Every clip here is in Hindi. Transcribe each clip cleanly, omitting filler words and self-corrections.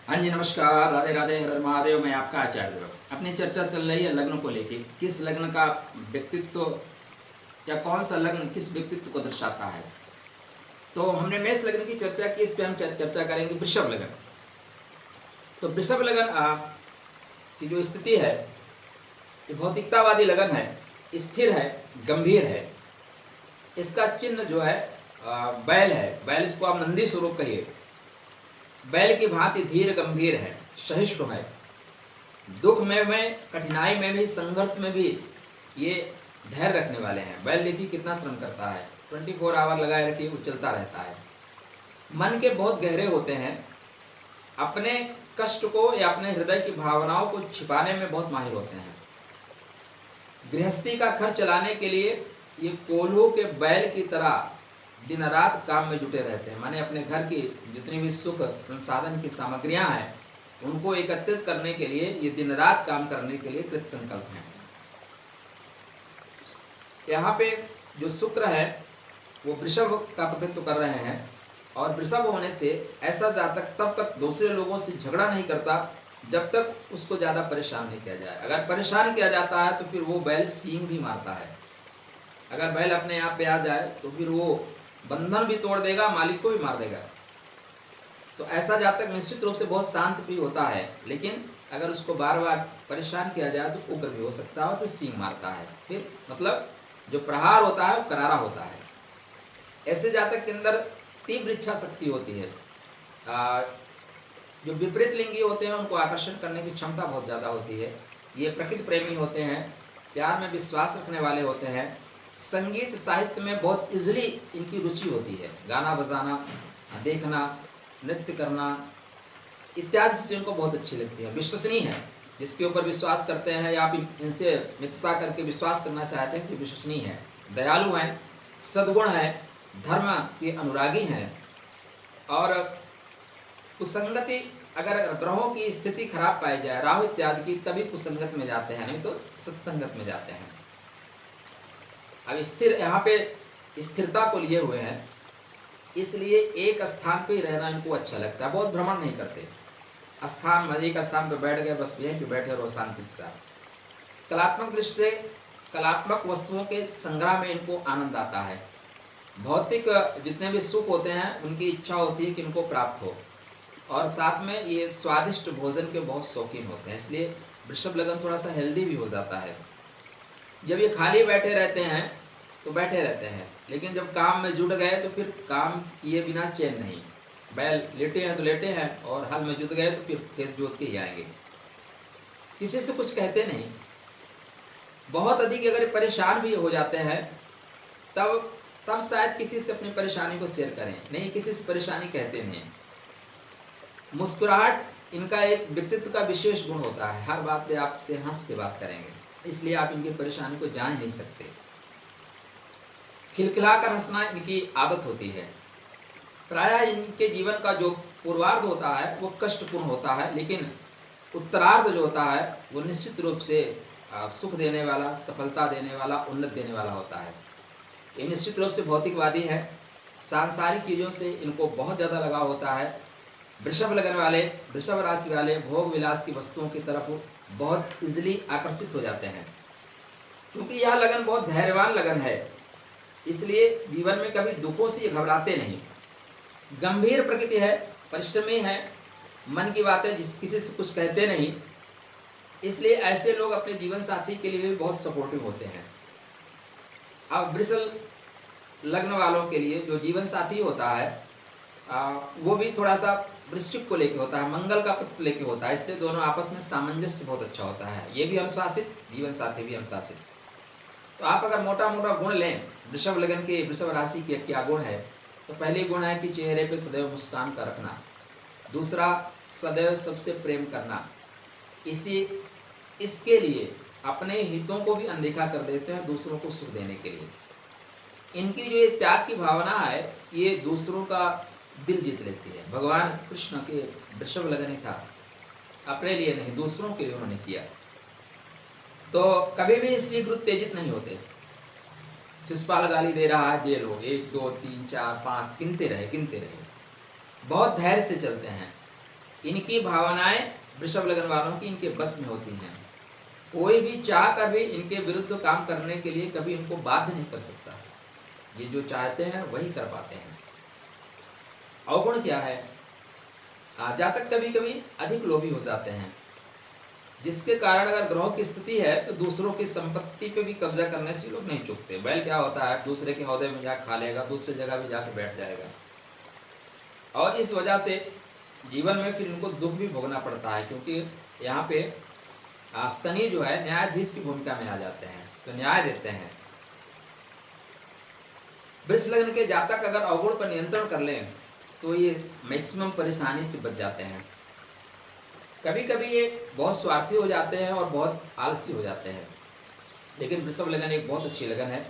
हाँ जी, नमस्कार, राधे राधे, हर हर महादेव। मैं आपका आचार्य ध्रुव। अपनी चर्चा चल रही है लग्न को लेके, किस लग्न का व्यक्तित्व या कौन सा लग्न किस व्यक्तित्व को दर्शाता है। तो हमने मेष लग्न की चर्चा की, इस पे हम चर्चा करेंगे वृषभ लग्न। तो वृषभ लग्न की जो स्थिति है, ये भौतिकतावादी लगन है, स्थिर है, गंभीर है। इसका चिन्ह जो है बैल है। बैल, इसको आप नंदी स्वरूप कहिए। बैल की भांति धीर गंभीर है, सहिष्णु है। दुख में कठिनाई में भी, संघर्ष में भी ये धैर्य रखने वाले हैं। बैल देखिए कितना श्रम करता है, 24 आवर लगाए रखिए, वो चलता रहता है। मन के बहुत गहरे होते हैं, अपने कष्ट को या अपने हृदय की भावनाओं को छिपाने में बहुत माहिर होते हैं। गृहस्थी का खर्च चलाने के लिए ये कोल्हू के बैल की तरह दिन रात काम में जुटे रहते हैं। माने अपने घर की जितनी भी सुख संसाधन की सामग्रियां हैं, उनको एकत्रित करने के लिए ये दिन रात काम करने के लिए कृत संकल्प हैं। यहाँ पे जो शुक्र है वो वृषभ का प्रतिनिधित्व कर रहे हैं, और वृषभ होने से ऐसा जातक तब तक दूसरे लोगों से झगड़ा नहीं करता जब तक उसको ज़्यादा परेशान नहीं किया जाए। अगर परेशान किया जाता है तो फिर वो बैल सींग भी मारता है। अगर बैल अपने आप पे आ जाए तो फिर वो बंधन भी तोड़ देगा, मालिक को भी मार देगा। तो ऐसा जातक निश्चित रूप से बहुत शांत भी होता है, लेकिन अगर उसको बार बार परेशान किया जाए तो उग्र भी हो सकता है और फिर सींग मारता है। फिर मतलब जो प्रहार होता है वो करारा होता है। ऐसे जातक के अंदर तीव्र इच्छा शक्ति होती है। जो विपरीत लिंगी होते हैं उनको आकर्षण करने की क्षमता बहुत ज़्यादा होती है। ये प्रकृति प्रेमी होते हैं, प्यार में विश्वास रखने वाले होते हैं। संगीत साहित्य में बहुत इजीली इनकी रुचि होती है। गाना बजाना, देखना, नृत्य करना इत्यादि चीज़ें इनको बहुत अच्छी लगती है। विश्वसनीय है, जिसके ऊपर विश्वास करते हैं या आप इनसे मित्रता करके विश्वास करना चाहते हैं कि विश्वसनीय है। दयालु हैं, सद्गुण है, धर्म के अनुरागी हैं। और कुसंगति, अगर ग्रहों की स्थिति खराब पाई जाए, राहु इत्यादि की, तभी कुसंगत में जाते हैं, नहीं तो सत्संगत में जाते हैं। अब स्थिर, यहाँ पे स्थिरता को लिए हुए हैं, इसलिए एक स्थान पे ही रहना इनको अच्छा लगता है। बहुत भ्रमण नहीं करते। स्थान, एक स्थान पे बैठ गए, बस यहीं पे बैठे रहो शांति के साथ। कलात्मक दृष्टि से कलात्मक वस्तुओं के संग्रह में इनको आनंद आता है। भौतिक जितने भी सुख होते हैं उनकी इच्छा होती है कि इनको प्राप्त हो, और साथ में ये स्वादिष्ट भोजन के बहुत शौकीन होते हैं। इसलिए वृषभ लग्न थोड़ा सा हेल्दी भी हो जाता है। जब ये खाली बैठे रहते हैं तो बैठे रहते हैं, लेकिन जब काम में जुट गए तो फिर काम किए बिना चैन नहीं। बैल लेटे हैं तो लेटे हैं, और हल में जुट गए तो फिर खेत जोत के ही आएंगे। किसी से कुछ कहते नहीं। बहुत अधिक अगर परेशान भी हो जाते हैं तब शायद किसी से अपनी परेशानी को शेयर करें, नहीं किसी से परेशानी कहते नहीं। मुस्कुराहट इनका एक व्यक्तित्व का विशेष गुण होता है। हर बात पे आपसे हंस के बात करेंगे, इसलिए आप इनकी परेशानी को जान नहीं सकते। खिलखिलाकर हंसना इनकी आदत होती है। प्रायः इनके जीवन का जो पूर्वार्ध होता है वो कष्टपूर्ण होता है, लेकिन उत्तरार्ध जो होता है वो निश्चित रूप से सुख देने वाला, सफलता देने वाला, उन्नत देने वाला होता है। ये निश्चित रूप से भौतिकवादी है। सांसारिक चीज़ों से इनको बहुत ज़्यादा लगाव होता है। वृषभ लगन वाले, वृषभ राशि वाले भोग विलास की वस्तुओं की तरफ बहुत इजीली आकर्षित हो जाते हैं, क्योंकि यह लगन बहुत धैर्यवान लगन है। इसलिए जीवन में कभी दुखों से घबराते नहीं। गंभीर प्रकृति है, परिश्रमी है, मन की बातें किसी से कुछ कहते नहीं। इसलिए ऐसे लोग अपने जीवन साथी के लिए भी बहुत सपोर्टिव होते हैं। अब वृषभ लग्न वालों के लिए जो जीवन साथी होता है वो भी थोड़ा सा वृश्चिक को लेके होता है, मंगल का पक्ष लेके होता है। इसलिए दोनों आपस में सामंजस्य बहुत अच्छा होता है। ये भी अनुशासित, जीवन साथी भी अनुशासित। तो आप अगर मोटा मोटा गुण लें वृषभ लगन के, वृषभ राशि के क्या गुण है, तो पहले गुण है कि चेहरे पे सदैव मुस्कान का रखना। दूसरा, सदैव सबसे प्रेम करना। इसके लिए अपने हितों को भी अनदेखा कर देते हैं दूसरों को सुख देने के लिए। इनकी जो ये त्याग की भावना है, ये दूसरों का दिल जीत लेती है। भगवान कृष्ण के वृषभ लगन ही था, अपने लिए नहीं दूसरों के लिए उन्होंने किया। तो कभी भी शीघ्र उत्तेजित नहीं होते। शिशुपाल गाली दे रहा है, दे लो, 1 2 3 4 5 गिनते रहे। बहुत धैर्य से चलते हैं। इनकी भावनाएं वृषभ लगन वालों की इनके बस में होती हैं। कोई भी चाह कर भी इनके विरुद्ध काम करने के लिए कभी इनको बाध्य नहीं कर सकता। ये जो चाहते हैं वही कर पाते हैं। अवगुण क्या है? जातक कभी कभी अधिक लोभी हो जाते हैं, जिसके कारण अगर ग्रहों की स्थिति है तो दूसरों की संपत्ति पे भी कब्जा करने से लोग नहीं चूकते। बैल क्या होता है, दूसरे के हौदे में जाकर खा लेगा, दूसरी जगह भी जाकर बैठ जाएगा, और इस वजह से जीवन में फिर इनको दुख भी भोगना पड़ता है, क्योंकि यहाँ पे शनि जो है न्यायाधीश की भूमिका में आ जाते हैं, तो न्याय देते हैं। वृष लग्न के जातक अगर अवगुण पर नियंत्रण कर लें तो ये मैक्सिमम परेशानी से बच जाते हैं। कभी कभी ये बहुत स्वार्थी हो जाते हैं और बहुत आलसी हो जाते हैं, लेकिन वृषभ लगन एक बहुत अच्छी लगन है।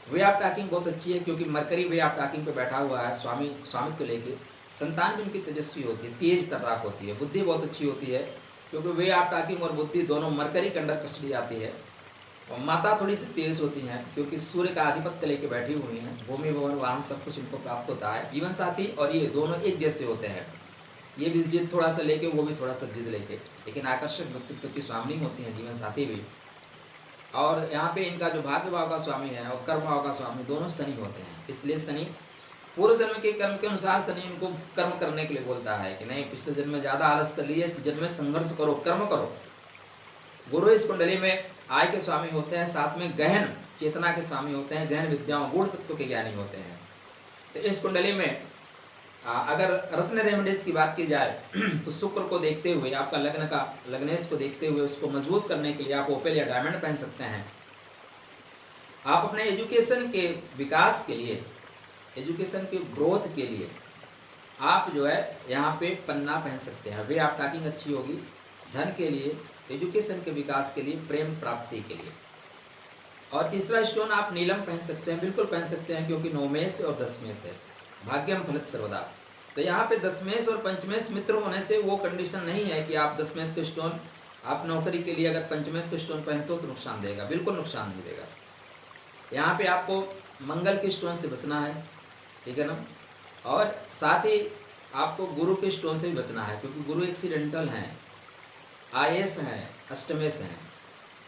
वे ऑफ टॉकिंग बहुत अच्छी है, क्योंकि मरकरी वे ऑफ टॉकिंग पे बैठा हुआ है स्वामित्व को लेके। संतान भी उनकी तेजस्वी होती है, तेज तर्राक होती है, बुद्धि बहुत अच्छी होती है, क्योंकि वे ऑफ टॉकिंग और बुद्धि दोनों मरकरी के अंडर कस्टडी आती है। और माता थोड़ी सी तेज होती हैं, क्योंकि सूर्य का आधिपत्य लेके बैठी हुई हैं। भूमि भवन वाहन सब कुछ इनको प्राप्त होता है। जीवन साथी और ये दोनों एक जैसे होते हैं, ये भी जिद थोड़ा सा लेके, वो भी थोड़ा सा जिद लेके, लेकिन आकर्षक व्यक्तित्व की स्वामी होती हैं जीवन साथी भी। और यहाँ पे इनका जो भाग्य भाव का स्वामी है और कर्म भाव का स्वामी दोनों शनि होते हैं। इसलिए शनि पूर्व जन्म के कर्म के अनुसार शनि इनको कर्म करने के लिए बोलता है कि नहीं, पिछले जन्म में ज़्यादा आलस कर लिए, इस जन्म में संघर्ष करो, कर्म करो। गुरु इस कुंडली में आय के स्वामी होते हैं, साथ में गहन चेतना के स्वामी होते हैं, गहन विद्याओं गुण तत्व के ज्ञानी होते हैं। तो इस कुंडली में अगर रत्न रेमेडीज की बात की जाए तो शुक्र को देखते हुए, आपका लग्न का लग्नेश को देखते हुए उसको मजबूत करने के लिए आप ओपेल या डायमंड पहन सकते हैं। आप अपने एजुकेशन के विकास के लिए, एजुकेशन के ग्रोथ के लिए आप जो है यहाँ पे पन्ना पहन सकते हैं। वे आप टॉकिंग अच्छी होगी धन के लिए, एजुकेशन के विकास के लिए, प्रेम प्राप्ति के लिए। और तीसरा स्टोन आप नीलम पहन सकते हैं, बिल्कुल पहन सकते हैं, क्योंकि 9 मेष और 10 मेष है, भाग्यम फलित सर्वदा। तो यहाँ पे 10 मेष और पंचमेश मित्र होने से वो कंडीशन नहीं है कि आप 10 मेष के स्टोन आप नौकरी के लिए अगर पंचमेश के स्टोन पहनते हो तो नुकसान देगा, बिल्कुल नुकसान नहीं देगा। यहाँ पे आपको मंगल के स्टोन से बचना है, ठीक है ना, और साथ ही आपको गुरु के स्टोन से भी बचना है, क्योंकि गुरु एक्सीडेंटल हैं, आईएएस हैं, अष्टमेश हैं।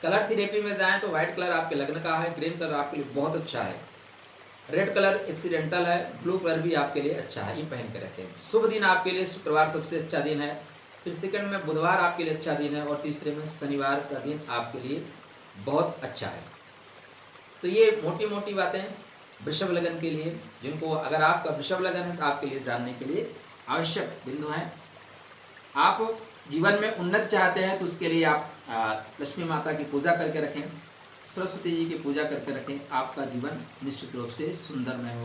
कलर थेरेपी में जाएं तो व्हाइट कलर आपके लग्न का है, ग्रीन कलर आपके लिए बहुत अच्छा है, रेड कलर एक्सीडेंटल है, ब्लू कलर भी आपके लिए अच्छा है, ये पहन के रखें। शुभ दिन आपके लिए शुक्रवार सबसे अच्छा दिन है, फिर सेकंड में बुधवार आपके लिए अच्छा दिन है, और तीसरे में शनिवार का दिन आपके लिए बहुत अच्छा है। तो ये मोटी मोटी बातें वृषभ लगन के लिए, जिनको अगर आपका वृषभ लगन है तो आपके लिए जानने के लिए आवश्यक बिंदु हैं। आप जीवन में उन्नति चाहते हैं तो उसके लिए आप लक्ष्मी माता की पूजा करके रखें, सरस्वती जी की पूजा करके रखें, आपका जीवन निश्चित रूप से सुंदरमय होगा।